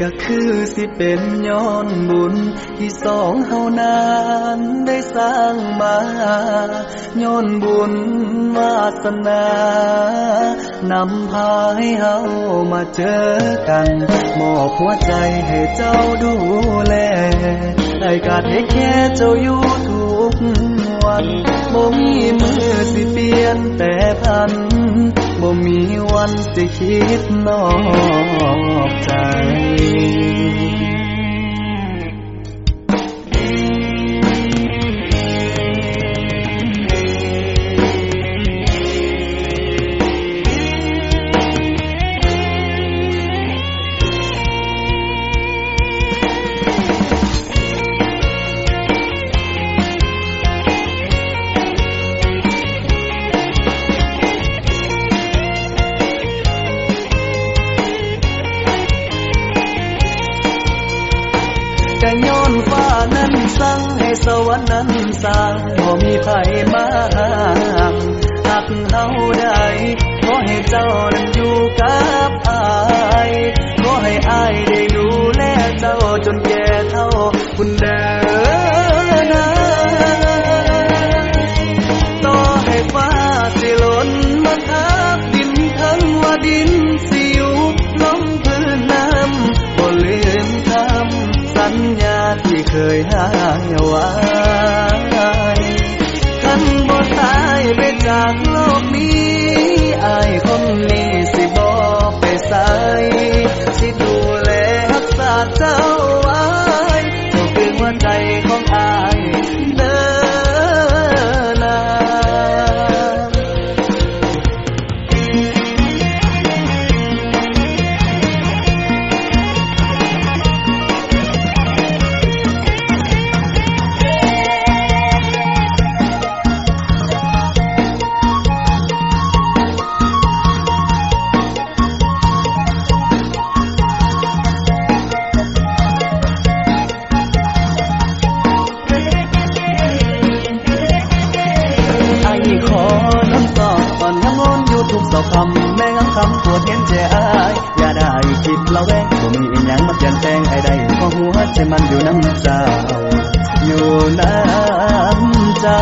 ก็คือสิเป็นย้อนบุญที่สองเฮานั้นได้สร้างมาย้อนบุญวาสนานำพาให้เฮามาเจอกันมอบหัวใจให้เจ้าดูแลได้กาดให้แค่เจ้าอยู่ทุกวันบ่มีมือสิเปลี่ยนแต่พันบ่มีวันสิคิดนอกใจก็ย้อนฟ้านั้นสั่งให้สวรรค์นั้นสร้างบ่มีไผมาห้ามหักเฮาได้ขอให้เจ้านั้นอยู่กับอ้ายขอให้อ้ายได้ดูแลเจ้าจนแก่เฒ่าคุณเด้อนะต่อให้ฟ้าสิหล่นมาทับดินทั้งว่าดินสิอยู่ลงพื้นน้ำบ่ลืมคำสัญญาที่เคยให้ไว้คันบ่ตายไปจากโลกนี้อ้ายคนนี้สิบ่ไปไสสิดูแลรักษาเจ้าไว้เจ้าคือหัวใจของอ้ายเด้อนะทุกสอบคำแม้งั้นคำปวดเห็นใจอ้ายอย่าได้คิดละแวงบ่มีอีหยังมาเปลี่ยนแปลงให้ได้เพราะหัวใจมันอยู่น้ำเจ้าอยู่น้ำเจ้า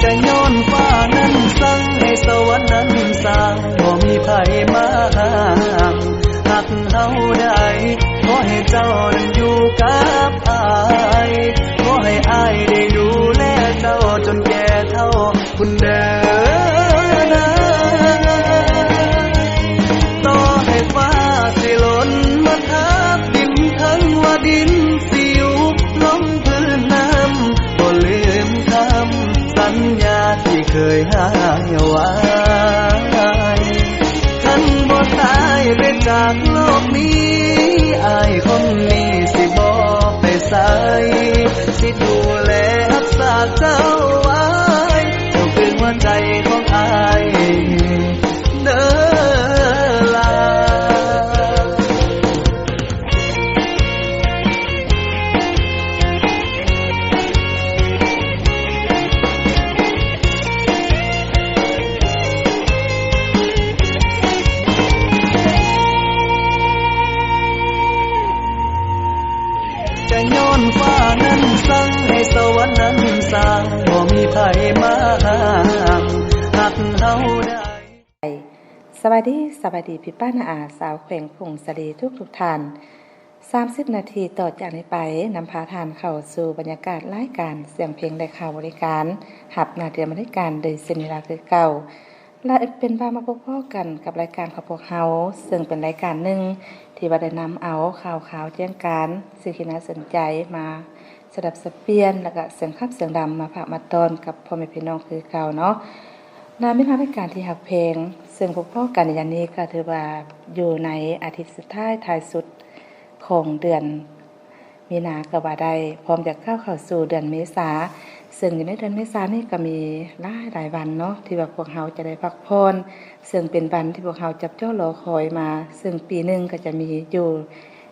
ก็ย้อนฟ้านั้นสั่งให้สวรรค์นั้นสร้างบ่มีไผมาห้ามหักเฮาได้ขอให้เจ้านั้นอยู่กับอ้ายขอให้อ้ายได้ดูแลเจ้าจนแก่เฒ่าคุณเด้อนะต่อให้ฟ้าสิหล่นมาทับดินทั้งว่าดินสิอยู่ลงพื้นน้ำบ่ลืมคำสัญญาที่เคยให้ไว้คันบ่ตายไปจากโลกนี้อ้ายคนนี้สิบ่ไปไสสิดูแลรักษาเจ้าไว้เจ้าคือหัวใจของอ้ายเด้อล่ะก็ย้อนฟ้านั้นสั่งให้สวรรค์นั้นสร้างบ่มีไผมาห้ามหักเฮาได้สวัสดีพี่ป้านาอาสาวแขวงผงสะเลทุกท่าน 30 นาทีต่อจากนี้ไปนำพาทานเข้าสู่บรรยากาศรายการเสียงเพลงและข่าวบริการหับหน้าที่บริการโดยเส้นเวลาคือเก่าและเป็นบามาพบกันกับรายการของพวกเฮาซึ่งเป็นรายการหนึ่งที่ว่าได้นำเอาข่าวแจ้งการสิ่งที่น่าสนใจมาสดับสเปียนแล้วก็เสียงคับเสียงดำมาฝากมาตอนกับพ่อแม่พี่น้องคือเก่าเนาะนาไม่มาเป็นการที่หักเพลงซึ่งพบกันในยันนี้ก็ถือว่าอยู่ในอาทิตย์สุดท้ายสุดของเดือนมีนาก็ว่าได้พร้อมจะเข้าสู่เดือนเมษาซึ่งอยู่ในเดือนเมษานี่ก็มีหลายวันเนาะที่ว่าพวกเฮาจะได้พักผ่อนซึ่งเป็นวันที่พวกเฮาจับจ้องรอคอยมาซึ่งปีนึงก็จะมีอยู่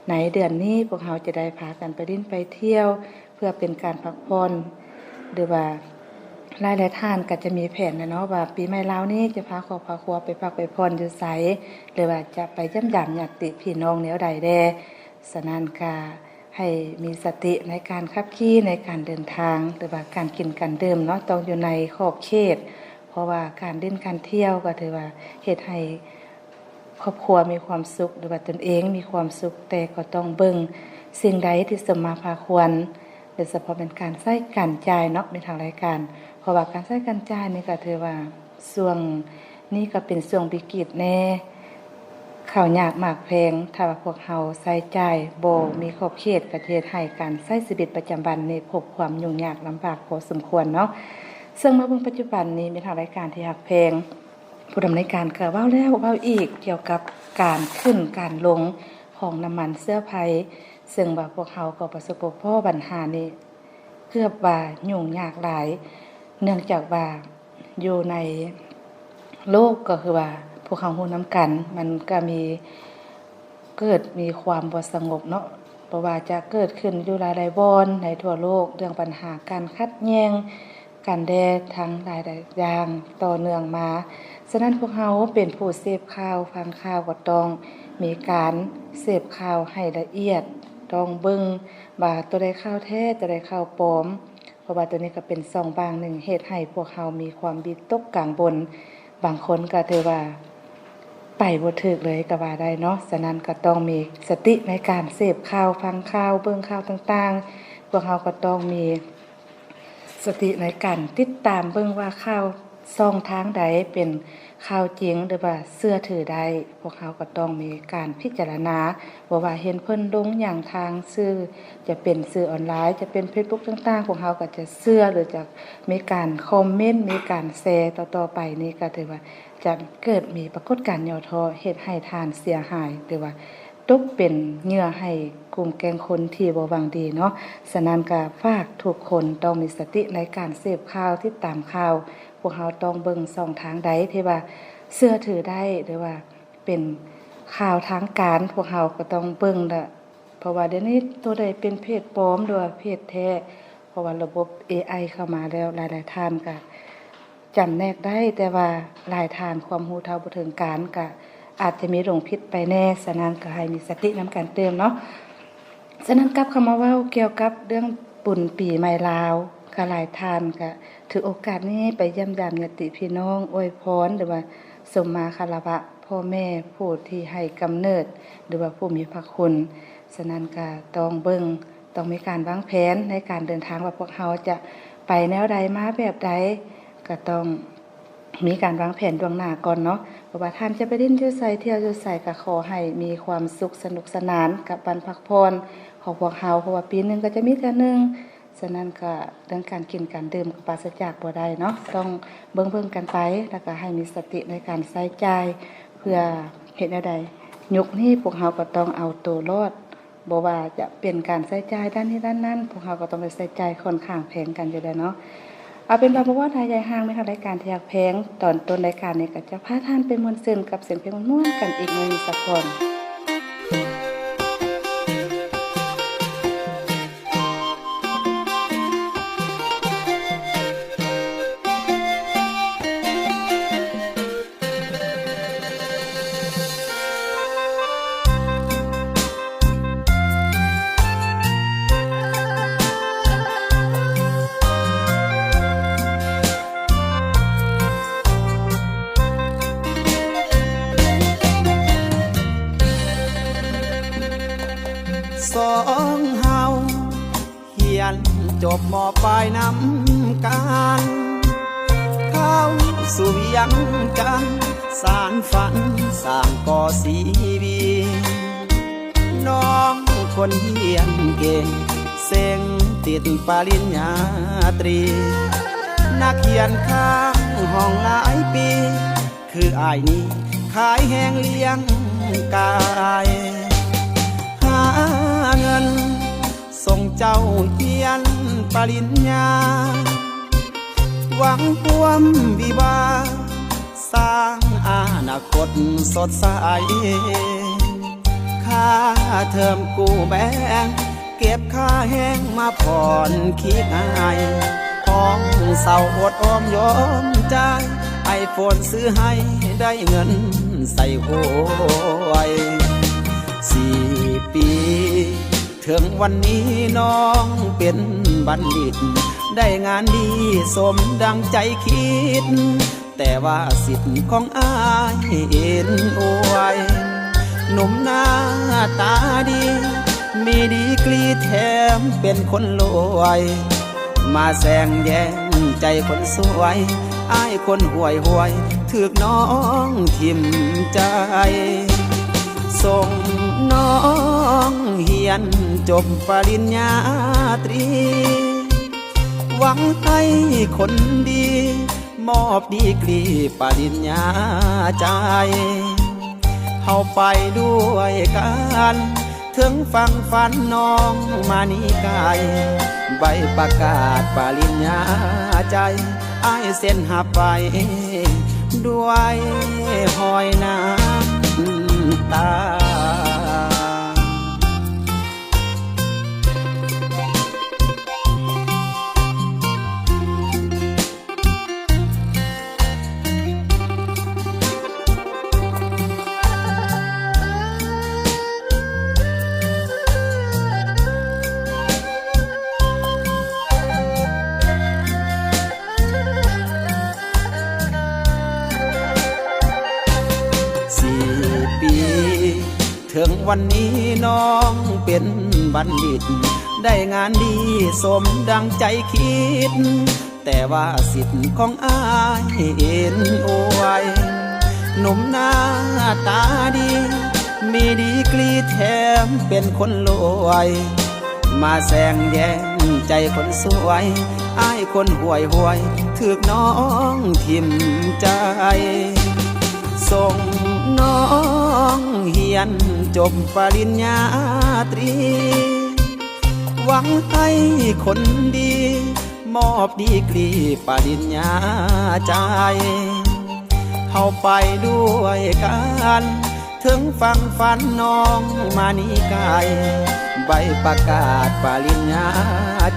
ในเดือนนี้พวกเฮาจะได้พากันไปดิ้นไปเที่ยวเพื่อเป็นการพักผ่อนหรือว่าหลายท่านก็จะมีแผนนะเนาะว่าปีใหม่ลาวนี้จะพาครอบครัวไปพักไปผ่อนอยู่ไสหรือว่าจะไปเยี่ยมญาติพี่น้องแนวใดแดฉะนั้นก็ให้มีสติในการขับขี่ในการเดินทางหรือว่าการกินการดื่มเนาะต้องอยู่ในขอบเขตเพราะว่าการเล่นการเที่ยวก็ถือว่าเฮ็ดให้ครอบครัวมีความสุขหรือว่าตนเองมีความสุขแต่ก็ต้องเบิ่งสิ่งใดที่สมมาพาควรโดยเฉพาะเป็นการใช้การจ่ายเนาะในทางรายการเพราะว่าการใช้การจ่ายนี่ก็ถือว่าช่วงนี้ก็เป็นช่วงวิกฤตแน่ข้าวยากมากแพงถ้าว่าพวกเฮาใช้จ่ายบ่มีขอบเขตประเทศให้การใช้ชีวิตประจำวันนี่พบความยุ่งยากลำบากพอสมควรเนาะซึ่งมาเบิ่งปัจจุบันนี้มีทางรายการที่หักแพงผู้ดำเนินการก็เว้าแล้วเว้าอีกเกี่ยวกับการขึ้นการลงของน้ำมันเสื้อไผซึ่งว่าพวกเฮาก็ประสบพบปัญหานี้เกือบว่ายุ่งยากหลายเนื่องจากว่าอยู่ในโลกก็คือว่าพวกเขาฮู้นำกันมันก็มีความบ่สงบเนาะเพราะว่าจะเกิดขึ้นอยู่หลายๆบ่อนในทั่วโลกเรื่องปัญหาการขัดแย้งกันแดทั้งหลายๆอย่างต่อเนื่องมาฉะนั้นพวกเฮาเป็นผู้เสพข่าวฟังข่าวก็ต้องมีการเสพข่าวให้ละเอียดต้องเบิ่งว่าตัวใดข่าวแท้ตัวใดข่าวปลอมเพราะว่าตัวนี้ก็เป็นช่องบางหนึ่งเฮ็ดให้พวกเฮามีความวิตกกังวลบางคนก็ถือว่าไปบ่ถูกเลยก็ว่าได้เนาะฉะนั้นก็ต้องมีสติในการเสพข่าวฟังข่าวเบิ่งข่าวต่างๆพวกเฮาก็ต้องมีสติในการติดตามเบิ่งว่าข่าวช่องทางใดเป็นข่าวจริงหรือว่าเชื่อถือได้พวกเฮาก็ต้องมีการพิจารณาว่าเห็นเพิ่นลงอย่างทางสื่อจะเป็นสื่อออนไลน์จะเป็น Facebook ต่างๆพวกเฮาก็จะเชื่อหรือจะมีการคอมเมนต์มีการแชร์ต่อๆไปนี่ก็ถือว่าจะเกิดมีปรากฏการณ์ย่อท้อเฮ็ดให้ทานเสียหายหรือว่าตกเป็นเหยื่อให้กลุ่มแก๊งคนที่บ่หวังดีเนาะฉะนั้นก็ฝากทุกคนต้องมีสติในการเสพข่าวติดตามข่าวพวกเฮาต้องเบิ่งช่องทางใดที่ว่าเชื่อถือได้หรือว่าเป็นข่าวทางการพวกเฮาก็ต้องเบิ่งละเพราะว่าเดี๋ยวนี้ตัวใดเป็นเพจปลอมหรือว่าเพจแท้เพราะว่าระบบ AI เข้ามาแล้วหลายๆท่านก็จำแนกได้แต่ว่าหลายท่านความรู้เท่าบ่ถึงการก็อาจจะมีหลงผิดไปแน่ฉะนั้นก็ให้มีสตินำการเติมเนาะฉะนั้นกลับเข้ามาเว้าเกี่ยวกับเรื่องบุญปีใหม่ลาวก็หลายท่านก็ถือโอกาสนี้ไปเยี่ยมญาติพี่น้องอวยพรหรือว่าสมมาคารวะพ่อแม่ผู้ที่ให้กำเนิดหรือว่าผู้มีพระคุณฉะนั้นก็ต้องเบิ่งต้องมีการวางแผนในการเดินทางว่าพวกเฮาจะไปแนวใดมาแบบใดก็ต้องมีการวางแผนล่วงหน้าก่อนเนาะเพราะว่าท่านจะไปดิ้นอยู่ไสเที่ยวอยู่ไสก็ขอให้มีความสุขสนุกสนานกับวันพักผ่อนของพวกเฮาเพราะว่าปีนึงก็จะมีเทื่อนึงฉะนั้นก็เรื่องการกินการดื่มก็ปราศจากบ่ได้เนาะต้องเบิ่งกันไปแล้วก็ให้มีสติในการใช้จ่ายเพื่อเฮ็ดแนวใดยุคนี้พวกเฮาก็ต้องเอาตัวรอดบ่ว่าจะเป็นการใช้จ่ายด้านนี้ด้านนั้นพวกเฮาก็ต้องไปใช้จ่ายค่อนข้างแพงกันอยู่แล้วเนาะเอาเป็นว่าทายายห่างในทางรายการที่อยากแพงตอนต้นรายการนี้ก็จะพาท่านไปม่วนซื่นกับเสียงเพลงม่วนๆกันอีกในสักคน จบมปลายน้ำกันเข้าสู่เวียงจันทน์สานฝันสร้างก่อสีบีน้องคนเฮียนเก่งเซ็งติดปริญญาตรีนักเขียนข้างห้องหลายปีคืออ้ายนี้ขายแห้งเลี้ยงกายหาเงินส่งเจ้าเฮียนปริญญาหวังความวิวาสร้างอนาคตสดใสค่าเทอมกู้แบงเก็บค่าแห้งมาผ่อนคิดอายห้องเศร้าอดออมยอมใจไอโฟนซื้อให้ได้เงินใส่โหย4 ปีถึงวันนี้น้องเป็นบัณฑิตได้งานดีสมดังใจคิดแต่ว่าสิทธิ์ของอายเอ็นอวยหนุ่มหน้าตาดีมีดีกรีแถมเป็นคนรวยมาแซงแย่งใจคนสวยอ้ายคนห่วยห่วยถึกน้องทิ่มใจส่งน้องเฮียนจบปริญญาตรีหวังให้คนดีมอบดีกรีปริญญาใจเฮาไปด้วยกันถึงฟังฝันน้องมานิกายใบประกาศปริญญาใจอ้ายเส้นหับไปด้วยหอยน้ำตาถึงวันนี้น้องเป็นบัณฑิตได้งานดีสมดังใจคิดแต่ว่าสิทธิ์ของอ้ายเอ็นอวยหนุ่มหน้าตาดีมีดีกรีแถมเป็นคนรวยมาแซงแย่งใจคนสวยอ้ายคนห่วยห่วยถึกน้องทิ่มใจส่งน้องเฮียนจบปริญญาตรีหวังให้คนดีมอบดีกรีปริญญาใจเฮาไปด้วยกันถึงฟังฝันน้องมานิกายใบประกาศปริญญา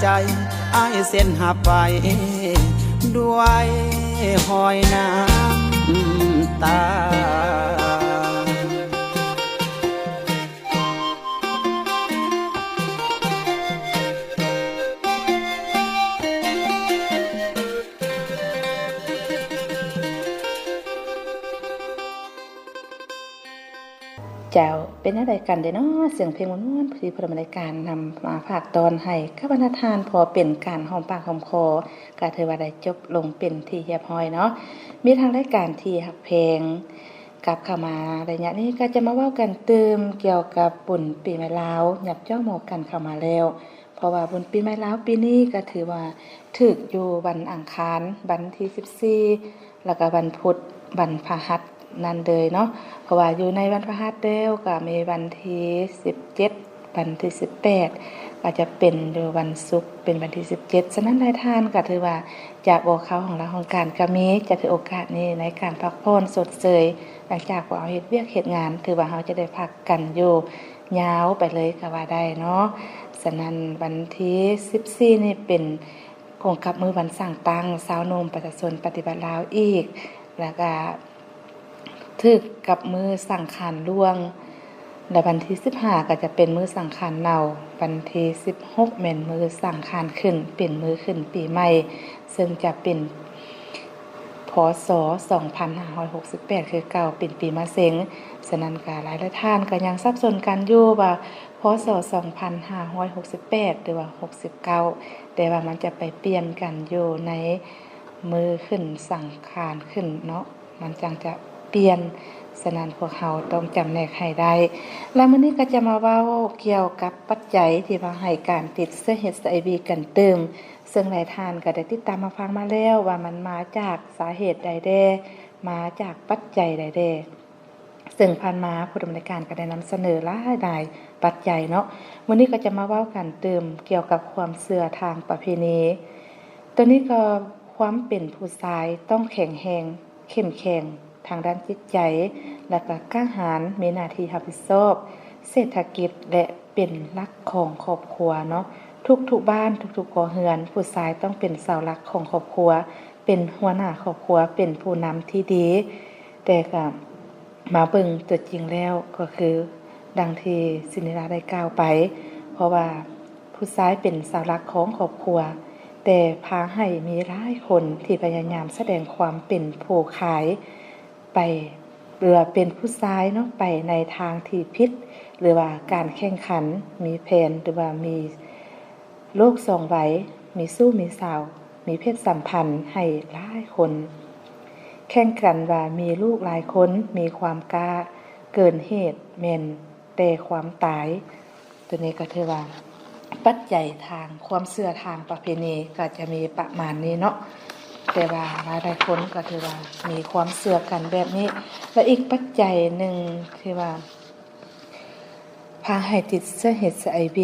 ใจอ้ายเส้นหับไปด้วยหอยน้ำตาเจ้าเป็นอะไรกันเด้เนาะเสียงเพลงม่วนๆที่พระบรรยการนำมาฝากตอนให้กับบรรทานพอเป็นการหอมปากหอมคอกะเทว่าได้จบลงเป็นที่เรียบร้อยเนาะมีทางรายการที่ฮักเพลงกับเข้ามาระยะนี้ก็จะมาเว้ากันเติมเกี่ยวกับบุญปีใหม่ลาวหยับย่อหมกกันเข้ามาแล้วเพราะว่าบุญปีใหม่ลาวปีนี้ก็ถือว่าถึกอยู่วันอังคารวันที่14แล้วก็วันพุธวันพฤหัสนั่นเลยเนาะเพราะว่าอยู่ในวันพฤหัสแล้วก็มีวันที่17วันที่18ก็จะเป็นอยู่วันศุกร์เป็นวันที่17ฉะนั้นหลายท่านก็ถือว่าจากบ่เข้าของเราของการก็มีจะถือโอกาสนี้ในการพักผ่อนสดเสยหลังจากว่าเฮ็ดเวียกเฮ็ดงานถือว่าเราจะได้พักกันอยู่ยาวไปเลยก็ว่าได้เนาะฉะนั้นวันที่14นี่เป็นกงกับมือวันสั่งตังสาวนมประชาชนปฏิบัติลาวอีกแล้วก็ถึกกับมือสังขารล่วงและวันที่15ก็จะเป็นมือสังขารเนาวันที่16แม่นมือสังขารขึ้นเป็นมือขึ้นปีใหม่ซึ่งจะเป็นพศ2568คือเก่าเป็นปีมะเส็งฉะนั้นก็หลายท่านก็ยังสับสนกันอยู่ว่าพ ศ2568หรือว่า69แต่ว่ามันจะไปเปลี่ยนกันอยู่ในมือขึ้นสังขารขึ้นเนาะมันจังจะเปลี่ยนฉะนั้นพวกเราต้องจำแนกให้ได้แล้วมื้อนี้ก็จะมาเว้าเกี่ยวกับปัจจัยที่ว่าให้การติดเชื้อ HIV กันเติมซึ่งหลายท่านก็ได้ติดตามมาฟังมาแล้วว่ามันมาจากสาเหตุใดแด่มาจากปัจจัยใดแด่ซึ่งผ่านมาผู้ดำเนินการก็ได้นำเสนอหลายปัจจัยเนาะมื้อนี้ก็จะมาเว้ากันเติมเกี่ยวกับความเชื่อทางประเพณีตัวนี้ก็ความเป็นผู้ชายต้องแข็งแรงเข้มแข็งทางด้านจิตใจและก็กล้าหาญมีหน้าที่รับผิดชอบเศรษฐกิจและเป็นหลักของครอบครัวเนาะทุกบ้านทุกครัวเรือนผู้ชายต้องเป็นเสาหลักของครอบครัวเป็นหัวหน้าครอบครัวเป็นผู้นำที่ดีแต่ก็มาเบิ่งตัวจริงแล้วก็คือดังที่สินิราได้กล่าวไปเพราะว่าผู้ชายเป็นเสาหลักของครอบครัวแต่พาให้มีหลายคนที่พยายามแสดงความเป็นผู้ขายไปหรือเป็นผู้ชายเนาะไปในทางที่ผิดหรือว่าการแข่งขันมีแผนหรือว่ามีโลกสองใบมีสู้มีสาวมีเพศสัมพันธ์ให้หลายคนแข่งกันว่ามีลูกหลายคนมีความกล้าเกินเหตุแม่นแต่ความตายตัวนี้ก็ถือว่าปัจจัยทางความเชื่อทางประเพณีก็จะมีประมาณนี้เนาะแต่ว่าหลายคนก็ถือว่ามีความเชื่อกันแบบนี้และอีกปัจจัยหนึ่งที่ว่าพาให้ติดเชื้อ HIV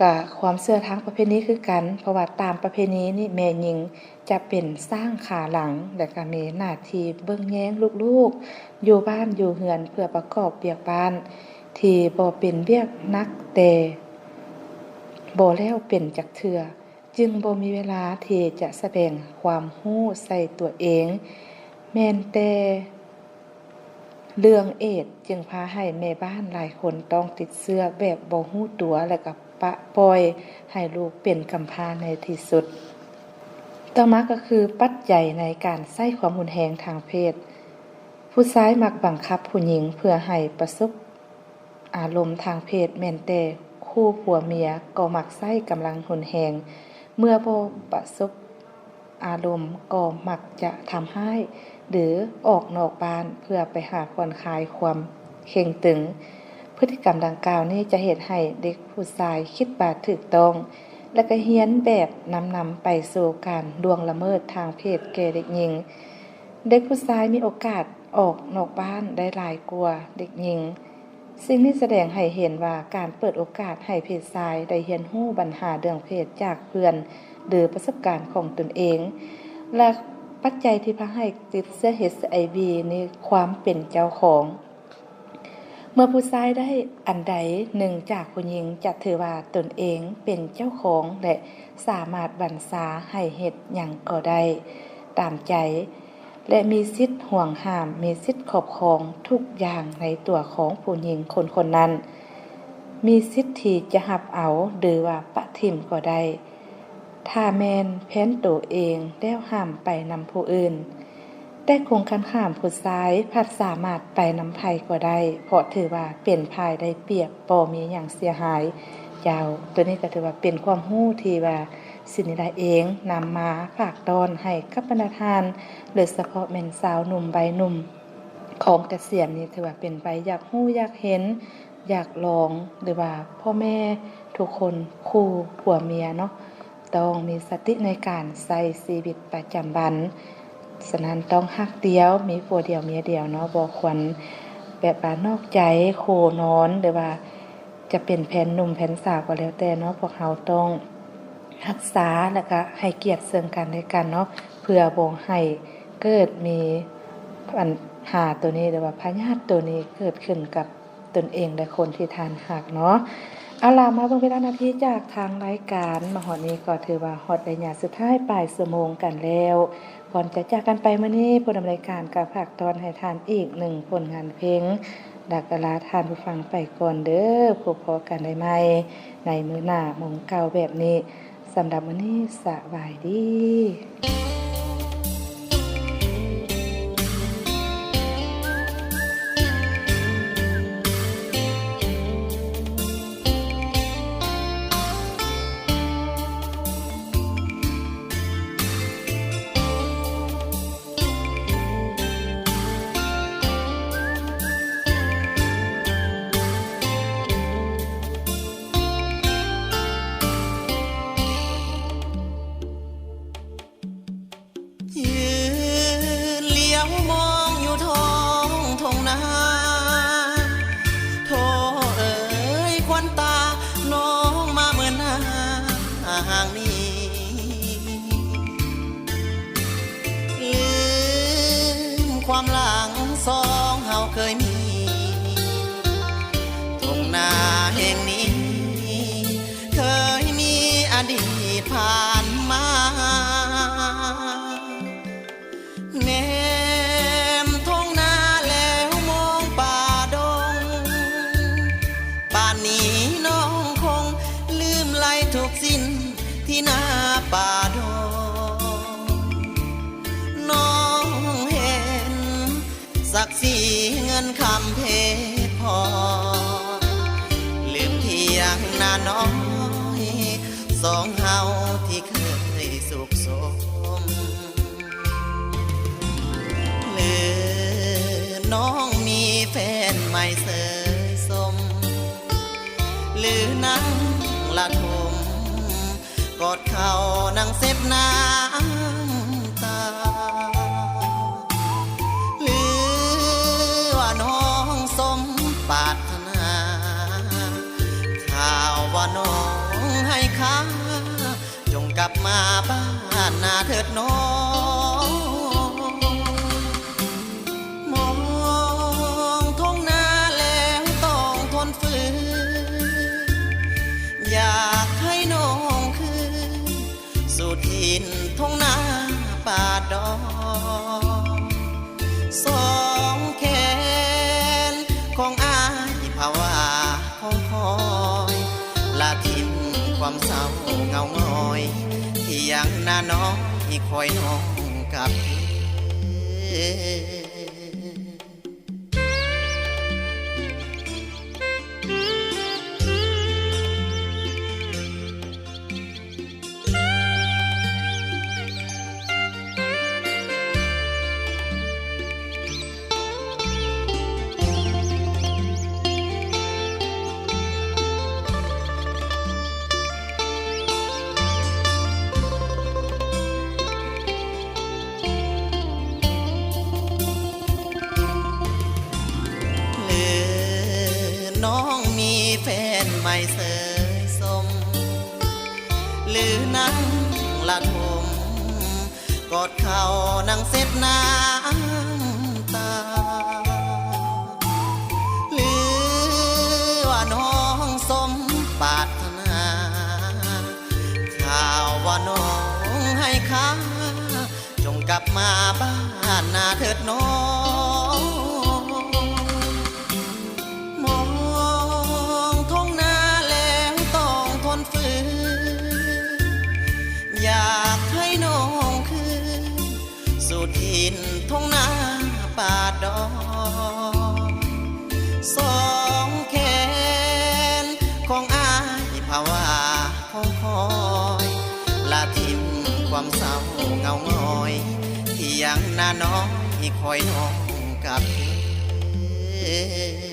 กับความเชื่อทางประเพณีคือกันเพราะว่าตามประเพณีนี่แม่หญิงจะเป็นสร้างขาหลังและก็มีหน้าที่เบิ่งแย้งลูกๆอยู่บ้านอยู่เฮือนเพื่อประกอบเวียกบ้านที่บ่เป็นเวียกนักแต่บ่แล้วเป็นจักเทื่อจึงบ่มีเวลาที่จะแสดงความรู้ใส่ตัวเองแม้นแต่เรื่องเอดส์จึงพาให้แม่บ้านหลายคนต้องติดเชื้อแบบบ่รู้ตัวและก็ปะปล่อยให้ลูกเป็นกำพร้าในที่สุดต่อมาก็คือปัจจัยในการใช้ความรุนแรงทางเพศผู้ชายมักบังคับผู้หญิงเพื่อให้ประสบอารมณ์ทางเพศแม้นแต่คู่ผัวเมียก็มักใช้กำลังรุนแรงเมื่อบ่ประสบอารมณ์ก็มักจะทำให้หรือออกนอกบ้านเพื่อไปหาผ่อนคลายความเข็งตึงพฤติกรรมดังกล่าวนี้จะเฮ็ดให้เด็กผู้ชายคิดว่าถูกต้องและก็เฮียนแบบนำไปสู่การล่วงละเมิดทางเพศแก่เด็กหญิงเด็กผู้ชายมีโอกาสออกนอกบ้านได้หลายกว่าเด็กหญิงสิ่งนี้แสดงให้เห็นว่าการเปิดโอกาสให้เพศชายได้เรียนรู้ปัญหาเรื่องเพศจากเพื่อนหรือประสบการณ์ของตนเองและปัจจัยที่พาให้ติดเชื้อ HIV นี่ความเป็นเจ้าของเมื่อผู้ชายได้อันใดหนึ่งจากผู้หญิงจะถือว่าตนเองเป็นเจ้าของและสามารถบัญชาให้เฮ็ดหยังก็ได้ตามใจและมีสิทธิ์ห่วงห้ามมีสิทธิ์ครอบครองทุกอย่างในตัวของผู้หญิงคนๆนั้นมีสิทธิ์ที่จะรับเอาหรือว่าปะทิ่มก็ได้ถ้าแม่นแพ้นตัวเองแล้วห้ามไปนำผู้อื่นแต่คงคันข้ามผู้ชายพัดสามารถไปนำไผก็ได้เพราะถือว่าเป็นภายได้เปรียบบ่มีหยังเสียหายยาวตัวนี้ก็ถือว่าเป็นความรู้ที่ว่าสินิราเองนำมาฝากตอนให้กับบรรดาทานโดยเฉพาะแม่นสาวหนุ่มใบหนุ่มของเกษียณนี่ถือว่าเป็นไปอยากรู้อยากเห็นอยากลองหรือว่าพ่อแม่ทุกคนคู่ผัวเมียเนาะต้องมีสติในการใช้ชีวิตประจำวันฉะนั้นต้องฮักเดียวมีผัวเดียวเมียเดียวเนาะบ่ควรแบบว่านอกใจโคนอนหรือว่าจะเป็นแผนหนุ่มแผนสาวก็แล้วแต่เนาะพวกเราต้องรักษาแล้วก็ให้เกียรติซึ่งกันและกันเนาะเพื่อบ่ให้เกิดมีปัญหาตัวนี้หรือว่าพยาธิตัวนี้เกิดขึ้นกับตนเองและคนที่ทานหักเนาะเอาล่ะมาเบิ่งเวลานาทีจากทางรายการมาฮอดนี้ก็ถือว่าฮอดระยะสุดท้ายปลายชั่วโมงกันแล้วก่อนจะจากกันไปมื้อนี้ผู้ดำเนินการก็ฝากตอนให้ทานอีก1ผลงานเพลงดักกะลาทานผู้ฟังไปก่อนเด้อพบพอกันได้ใหม่ในมื้อหน้าหมงเก่าแบบนี้สำหรับมื้อนี้สบายดี ความหลังสองเฮาเคยมีทุ่งนาแห่งนี้เคยมีอดีตผ่านมาแนมท้องนาแล้วมองป่าดงป่านนี้น้องคงลืมไล่ทุกสิ้นที่หน้าป่าดงน้องเห็นศักดิ์ศรีเงินคำเพชรพอลืมเที่ยงนาน้อยสองเฮาที่เคยสุขสมหรือน้องมีแฟนใหม่เสยสมหรือนั่งละทมกอดเขานั่งเซ็บน้ำตาหรือว่าน้องสมปรารถนาข่าวว่าน้องให้ค่าจงกลับมาบ้านนาเถิดน้องมองท้องนาแล้วต้องทนฝืนอยากให้น้องคืนสู่ถิ่นท้องนาป่าดอนสองแขนของอายภาวะของคอยละทิ้งความเศร้าเงาง้อยที่ยังนาน้อยคอยน้องกับน้องมีแฟนใหม่เสยสมหรือนั่งละทมกอดเขานั่งเซ็ดน้ำตาหรือว่าน้องสมปรารถนาข่าวว่าน้องให้ค่าจงกลับมาบ้านนาเถิดน้องฝืนอยากให้น้องคืนสู่ถิ่นท้องนาป่าดอนสองแขนของอายภาวะของคอยละทิมความเศร้าเงาง้อยที่ยังนาน้อยคอยน้องกับเธอ